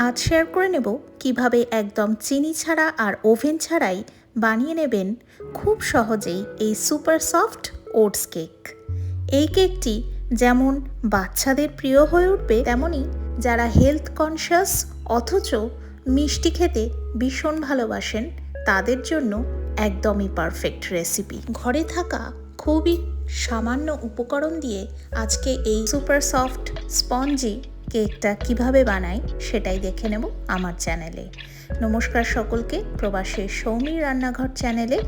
আজ শেয়ার করে নেব কিভাবে একদম চিনি ছাড়া আর ওভেন ছাড়াই বানিয়ে নেবেন খুব সহজেই এই সুপার সফট ওটস কেক। এই কেকটি যেমন বাচ্চাদের প্রিয় হয়ে উঠবে, তেমনি যারা হেলথ কনসিয়াস অথচ মিষ্টি খেতে ভীষণ ভালোবাসেন তাদের জন্য একদমই পারফেক্ট রেসিপি। ঘরে থাকা খুবই সামান্য উপকরণ দিয়ে আজকে এই সুপার সফট স্পঞ্জি কেকটা কিভাবে বানাই সেটাই দেখে নেব আমার চ্যানেলে। নমস্কার সকলকে, প্রবাসী সৌমির রান্নাঘর চ্যানেলে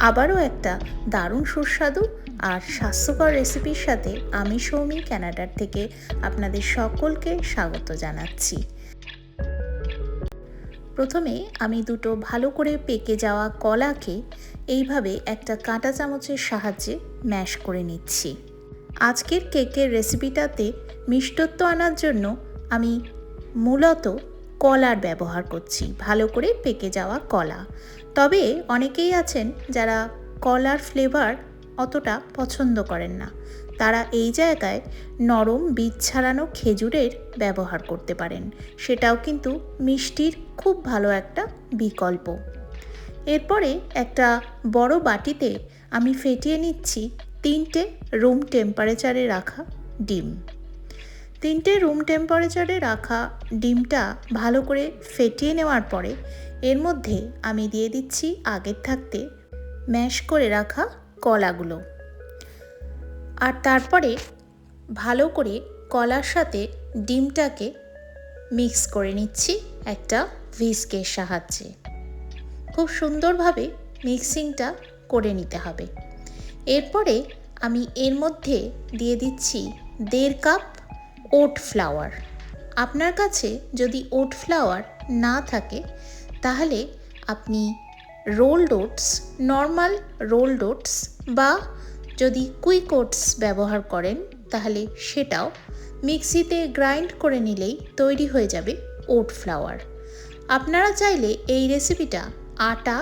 আবারও একটা দারুণ সুস্বাদু আর স্বাস্থ্যকর রেসিপির সাথে আমি সৌমি কানাডার থেকে আপনাদের সকলকে স্বাগত জানাচ্ছি। প্রথমে আমি দুটো ভালো করে পেকে যাওয়া কলাকে এইভাবে একটা কাঁটা চামচের সাহায্যে ম্যাশ করে নিচ্ছি। আজকের কেকের রেসিপিটাতে মিষ্টত্ব আনার জন্য আমি মূলত কলার ব্যবহার করছি, ভালো করে পেকে যাওয়া কলা। তবে অনেকেই আছেন যারা কলার ফ্লেভার অতটা পছন্দ করেন না, তারা এই জায়গায় নরম বীজ ছাড়ানো খেজুরের ব্যবহার করতে পারেন, সেটাও কিন্তু মিষ্টির খুব ভালো একটা বিকল্প। এরপরে একটা বড় বাটিতে আমি ফেটিয়ে নিচ্ছি 3টে রুম টেম্পারেচারে রাখা ডিম। 3টে রুম টেম্পারেচারে রাখা ডিমটা ভালো করে ফেটিয়ে নেওয়ার পরে এর মধ্যে আমি দিয়ে দিচ্ছি আগের থাকতে ম্যাশ করে রাখা কলাগুলো, আর তারপরে ভালো করে কলার সাথে ডিমটাকে মিক্স করে নিচ্ছি একটা হুইস্কের সাহায্যে। খুব সুন্দরভাবে মিক্সিংটা করে নিতে হবে। এরপরে আমি এর মধ্যে দিয়ে দিচ্ছি 1.5 কাপ ওট ফ্লাওয়ার। আপনার কাছে যদি ওট ফ্লাওয়ার না থাকে তাহলে আপনি rolled oats, normal rolled oats বা যদি কুইক ওটস ব্যবহার করেন তাহলে সেটাও মিক্সিতে গ্রাইন্ড করে নিলেই তৈরি হয়ে যাবে ওট ফ্লাওয়ার। আপনারা চাইলে এই রেসিপিটা আটা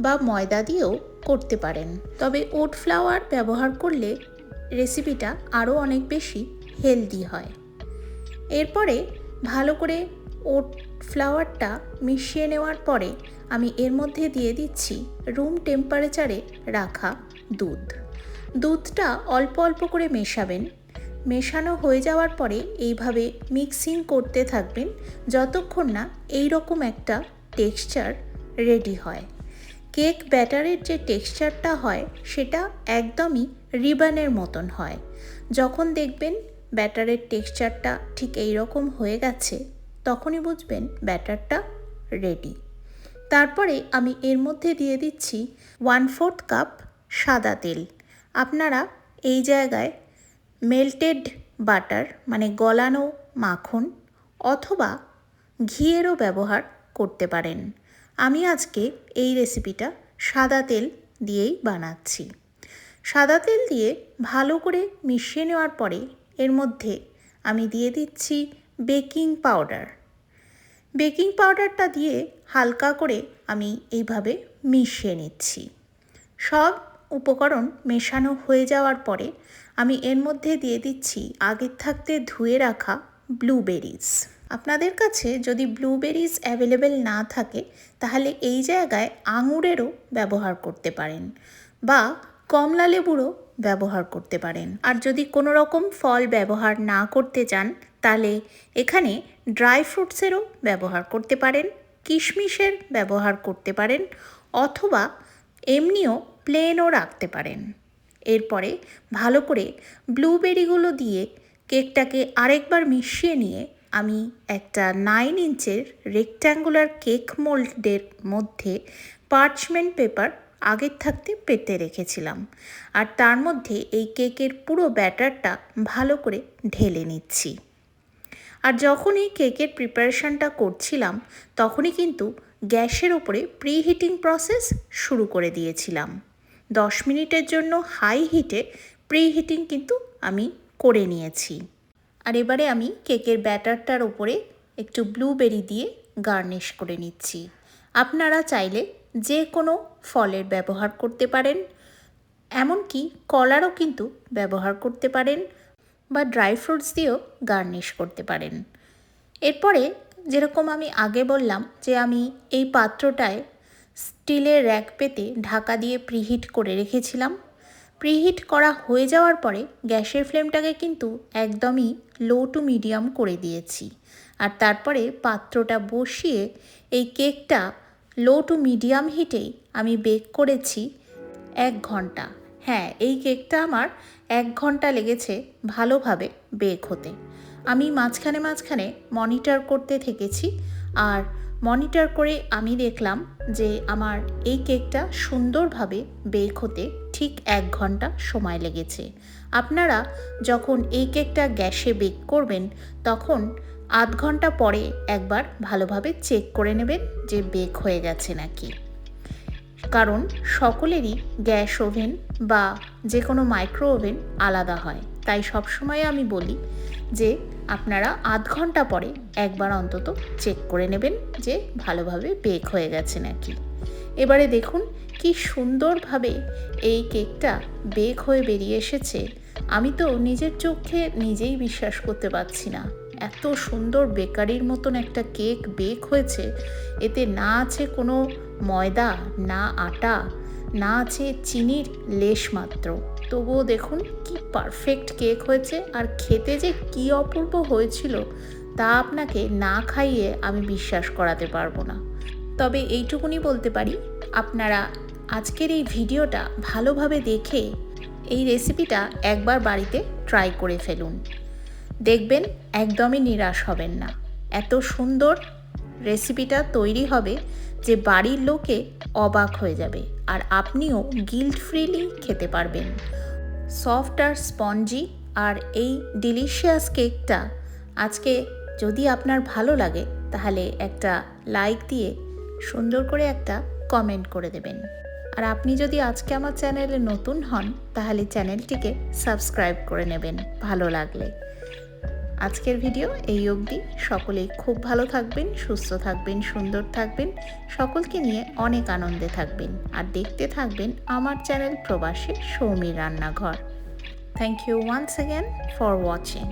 বা ময়দা দিয়েও করতে পারেন, তবে ওট ফ্লাওয়ার ব্যবহার করলে রেসিপিটা আরও অনেক বেশি হেলদি হয়। এরপরে ভালো করে ওট ফ্লাওয়ারটা মিশিয়ে নেওয়ার পরে আমি এর মধ্যে দিয়ে দিচ্ছি রুম টেম্পারেচারে রাখা দুধটা অল্প অল্প করে মেশাবেন। মেশানো হয়ে যাওয়ার পরে এইভাবে মিক্সিং করতে থাকবেন যতক্ষণ না এই রকম একটা টেক্সচার রেডি হয়। কেক ব্যাটারের যে টেক্সচারটা হয় সেটা একদমই রিবনের মতন হয়। যখন দেখবেন ব্যাটারের টেক্সচারটা ঠিক এই রকম হয়ে গেছে তখনই বুঝবেন ব্যাটারটা রেডি। তারপরে আমি এর মধ্যে দিয়ে দিচ্ছি 1/4 কাপ সাদা তেল। আপনারা এই জায়গায় মেল্টেড বাটার মানে গলানো মাখন অথবা ঘিয়েরও ব্যবহার করতে পারেন। আমি আজকে এই রেসিপিটা সাদা তেল দিয়েই বানাচ্ছি। সাদা তেল দিয়ে ভালো করে মিশিয়ে নেওয়ার পরে এর মধ্যে আমি দিয়ে দিচ্ছি বেকিং পাউডার। বেকিং পাউডারটা দিয়ে হালকা করে আমি এইভাবে মিশিয়ে নিচ্ছি। সব উপকরণ মেশানো হয়ে যাওয়ার পরে আমি এর মধ্যে দিয়ে দিচ্ছি আগের থাকতে ধুয়ে রাখা ব্লুবেরিজ। আপনাদের কাছে যদি ব্লুবেরিজ অ্যাভেলেবেল না থাকে তাহলে এই জায়গায় আঙুরেরও ব্যবহার করতে পারেন বা কমলা লেবুরও ব্যবহার করতে পারেন। আর যদি কোনো রকম ফল ব্যবহার না করতে চান তাহলে এখানে ড্রাই ফ্রুটসেরও ব্যবহার করতে পারেন, কিশমিশের ব্যবহার করতে পারেন অথবা এমনিও প্লেনও রাখতে পারেন। এরপরে ভালো করে ব্লুবেরিগুলো দিয়ে কেকটাকে আরেকবার মিশিয়ে নিয়ে আমি একটা 9 ইঞ্চের রেক্ট্যাঙ্গুলার কেক মোল্ডের মধ্যে পার্চমেন্ট পেপার আগের থাকতে পেতে রেখেছিলাম, আর তার মধ্যে এই কেকের পুরো ব্যাটারটা ভালো করে ঢেলে নিচ্ছি। আর যখন এই কেকের প্রিপারেশনটা করছিলাম তখনই কিন্তু গ্যাসের ওপরে প্রিহিটিং প্রসেস শুরু করে দিয়েছিলাম। 10 মিনিটের জন্য হাই হিটে প্রিহিটিং কিন্তু আমি করে নিয়েছি। আর এবারে আমি কেকের ব্যাটারটার ওপরে একটু ব্লুবেরি দিয়ে গার্নিশ করে নিচ্ছি। আপনারা চাইলে যে কোনো ফলের ব্যবহার করতে পারেন, এমনকি কলারও কিন্তু ব্যবহার করতে পারেন বা ড্রাই ফ্রুটস দিয়েও গার্নিশ করতে পারেন। এরপরে যেরকম আমি আগে বললাম যে আমি এই পাত্রটায় স্টিলের র্যাক পেতে ঢাকা দিয়ে প্রিহিট করে রেখেছিলাম। প্রিহিট করা হয়ে যাওয়ার পরে গ্যাসের ফ্লেমটাকে কিন্তু একদমই লো টু মিডিয়াম করে দিয়েছি। আর তারপরে পাত্রটা বসিয়ে এই কেকটা লো টু মিডিয়াম হিটেই আমি বেক করেছি 1 ঘন্টা। হ্যাঁ, এই কেকটা আমার 1 ঘন্টা লেগেছে ভালোভাবে বেক হতে। আমি মাঝখানে মাঝখানে মনিটর করতে থেকেছি, আর মনিটর করে আমি দেখলাম যে আমার এই কেকটা সুন্দরভাবে বেক হতে ঠিক 1 ঘন্টা সময় লেগেছে। আপনারা যখন এই কেকটা গ্যাসে বেক করবেন তখন আধ ঘন্টা পরে একবার ভালোভাবে চেক করে নেবেন যে বেক হয়ে গেছে নাকি। কারণ সকলেরই গ্যাস ওভেন বা যে কোনো মাইক্রো ওভেন আলাদা হয়, তাই সবসময় আমি বলি যে আপনারা আধ ঘন্টা পরে একবার অন্তত চেক করে নেবেন যে ভালোভাবে বেক হয়ে গেছে নাকি। এবারে দেখুন কি সুন্দরভাবে এই কেকটা বেক হয়ে বেরিয়ে এসেছে। আমি তো নিজের চোখে নিজেই বিশ্বাস করতে পারছি না, এত সুন্দর বেকারির মতন একটা কেক বেক হয়েছে। এতে না আছে কোনো ময়দা, না আটা, না আছে চিনির লেশ মাত্র। তবুও দেখুন কি পারফেক্ট কেক হয়েছে, আর খেতে যে কি অপূর্ব হয়েছিল তা আপনাকে না খাইয়ে আমি বিশ্বাস করাতে পারবো না। তবে এইটুকুনি বলতে পারি, আপনারা আজকের এই ভিডিওটা ভালোভাবে দেখে এই রেসিপিটা একবার বাড়িতে ট্রাই করে ফেলুন। দেখবেন একদমই নিরাশ হবেন না। এত সুন্দর রেসিপিটা তৈরি হবে যে বাড়ির লোকে অবাক হয়ে যাবে, আর আপনিও গিল্ট ফ্রিলি খেতে পারবেন। সফট আর স্পঞ্জি আর এই ডিলিশিয়াস কেকটা আজকে যদি আপনার ভালো লাগে তাহলে একটা লাইক দিয়ে সুন্দর করে একটা কমেন্ট করে দেবেন। আর আপনি যদি আজকে আমার চ্যানেলে নতুন হন তাহলে চ্যানেলটিকে সাবস্ক্রাইব করে নেবেন ভালো লাগলে। আজকের ভিডিও এই অবধি। সকলেই খুব ভালো থাকবেন, সুস্থ থাকবেন, সুন্দর থাকবেন, সকলকে নিয়ে অনেক আনন্দে থাকবেন, আর দেখতে থাকবেন আমার চ্যানেল প্রবাসী সৌমির রান্নাঘর। Thank you once again for watching.